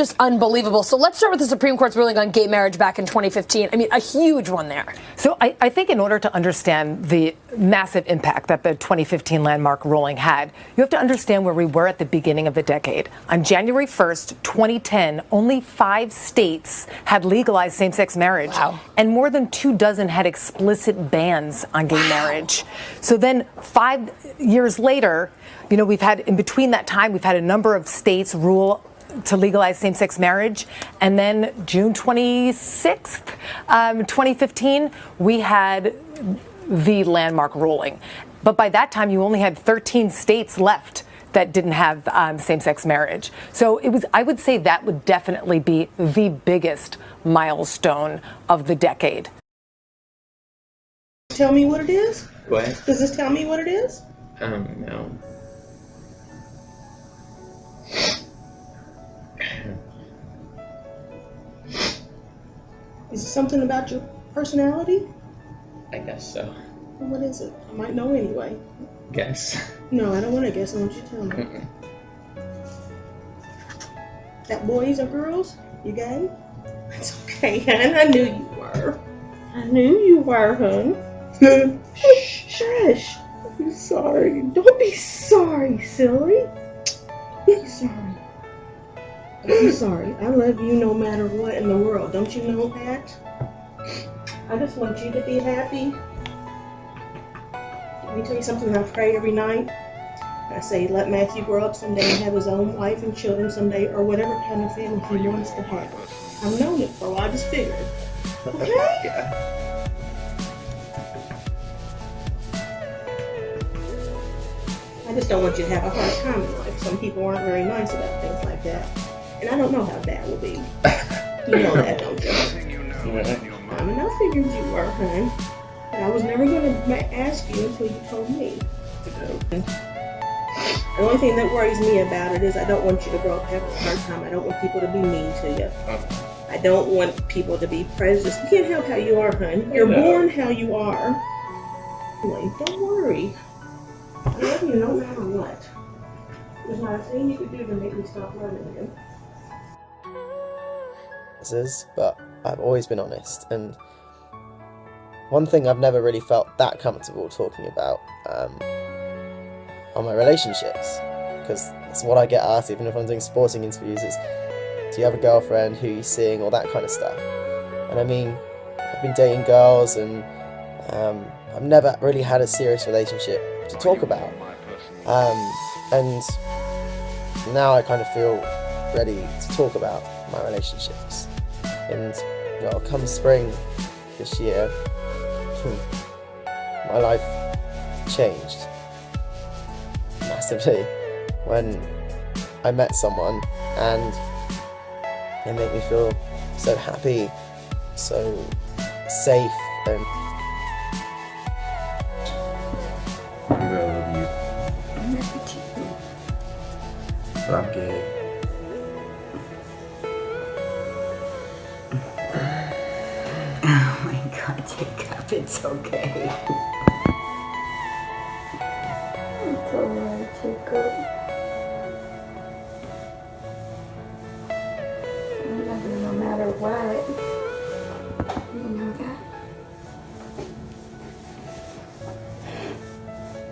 just unbelievable. So let's start with the Supreme Court's ruling on gay marriage back in 2015. I mean, a huge one there. So I think in order to understand the massive impact that the 2015 landmark ruling had, you have to understand where we were at the beginning of the decade. On January 1st, 2010, only 5 states had legalized same-sex marriage. Wow. And more than 24 had explicit bans on gay marriage. So then 5 years later, you know, in between that time, we've had a number of states rule to legalize same-sex marriage. And then June 26th, 2015, we had the landmark ruling. But by that time, you only had 13 states left that didn't have same-sex marriage. So I would say that would definitely be the biggest milestone of the decade. Tell me what it is? What? Does this tell me what it is? No. Is it something about your personality? I guess so. Well, what is it? I might know anyway. Guess. No, I don't want to guess. I want you to tell me. Mm-mm. That boys or girls? You gay? It's okay, hon. I knew you were. I knew you were, hon. Shh, shush. I'm sorry. Don't be sorry, silly. Be sorry. I'm sorry. I love you no matter what in the world. Don't you know that? I just want you to be happy. Let me tell you something. I pray every night. I say, let Matthew grow up someday and have his own wife and children someday, or whatever kind of family he wants to have. I've known it for a while. I just figured. Okay? Yeah. I just don't want you to have a hard time in life. Some people aren't very nice about things like that. And I don't know how that will be. You know that, don't you? I mean, I figured you were, hon. But I was never going to ask you until you told me. The only thing that worries me about it is I don't want you to grow up having a hard time. I don't want people to be mean to you. I don't want people to be prejudiced. You can't help how you are, hon. You're born how you are. Anyway, don't worry. I love you no matter what. There's not a thing you could do to make me stop loving you. But I've always been honest, and one thing I've never really felt that comfortable talking about are my relationships, because it's what I get asked even if I'm doing sporting interviews is, do you have a girlfriend, who are you seeing, all that kind of stuff. And I mean, I've been dating girls, and I've never really had a serious relationship to talk about, and now I kind of feel ready to talk about my relationships. And you know, come spring this year, my life changed massively when I met someone, and they make me feel so happy, so safe, and I love you. I love you too. But I'm gay. Oh my God, Jacob, it's okay. It's alright, Jacob. I love you no matter what. You know that?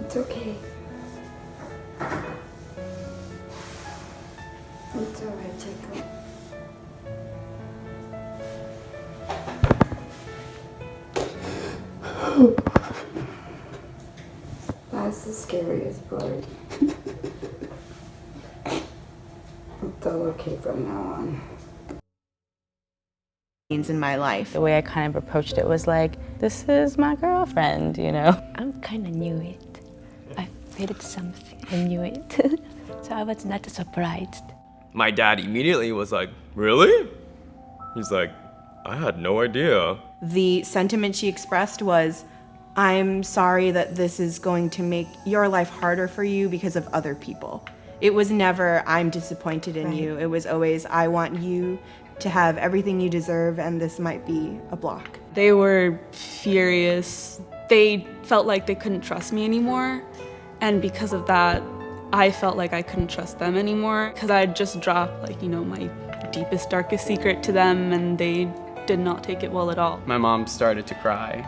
It's okay. It's alright, Jacob. That's the scariest part. It's all okay from now on. In my life. The way I kind of approached it was like, this is my girlfriend, you know? I kind of knew it. I felt something. I knew it. So I was not surprised. My dad immediately was like, really? He's like, I had no idea. The sentiment she expressed was, I'm sorry that this is going to make your life harder for you because of other people. It was never, I'm disappointed in you. It was always, I want you to have everything you deserve, and this might be a block. They were furious. They felt like they couldn't trust me anymore. And because of that, I felt like I couldn't trust them anymore, because I had just dropped, like, you know, my deepest, darkest secret to them, and they did not take it well at all. My mom started to cry,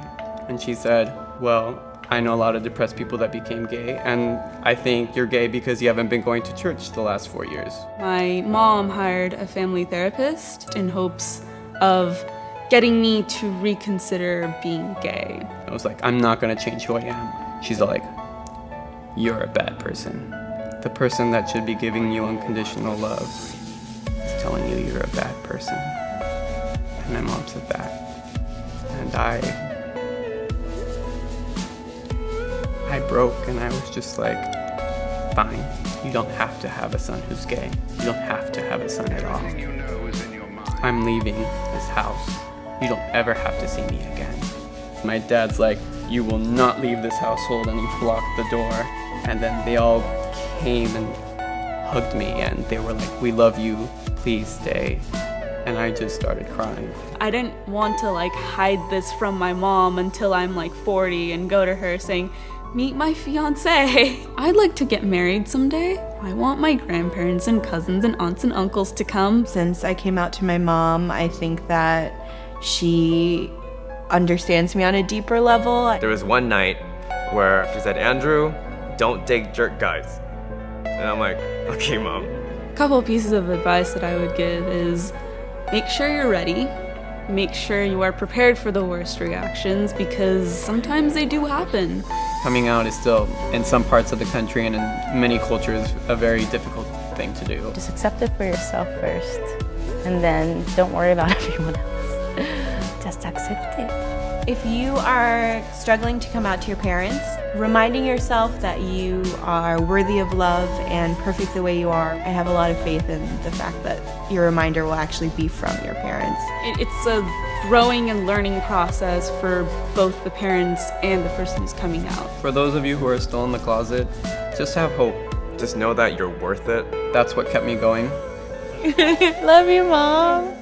and she said, well, I know a lot of depressed people that became gay, and I think you're gay because you haven't been going to church the last 4 years. My mom hired a family therapist in hopes of getting me to reconsider being gay. I was like, I'm not gonna change who I am. She's like, you're a bad person. The person that should be giving you unconditional love is telling you you're a bad person. And my mom said that. And I broke, and I was just like, fine, you don't have to have a son who's gay. You don't have to have a son at all. I'm leaving this house. You don't ever have to see me again. My dad's like, you will not leave this household, and he blocked the door. And then they all came and hugged me, and they were like, we love you, please stay. And I just started crying. I didn't want to hide this from my mom until I'm 40 and go to her saying, meet my fiance. I'd like to get married someday. I want my grandparents and cousins and aunts and uncles to come. Since I came out to my mom, I think that she understands me on a deeper level. There was one night where she said, Andrew, don't date jerk guys. And I'm like, okay, Mom. A couple of pieces of advice that I would give is make sure you're ready. Make sure you are prepared for the worst reactions, because sometimes they do happen. Coming out is still, in some parts of the country and in many cultures, a very difficult thing to do. Just accept it for yourself first, and then don't worry about everyone else. Just accept it. If you are struggling to come out to your parents, reminding yourself that you are worthy of love and perfect the way you are, I have a lot of faith in the fact that your reminder will actually be from your parents. It's a growing and learning process for both the parents and the person who's coming out. For those of you who are still in the closet, just have hope. Just know that you're worth it. That's what kept me going. Love you, Mom.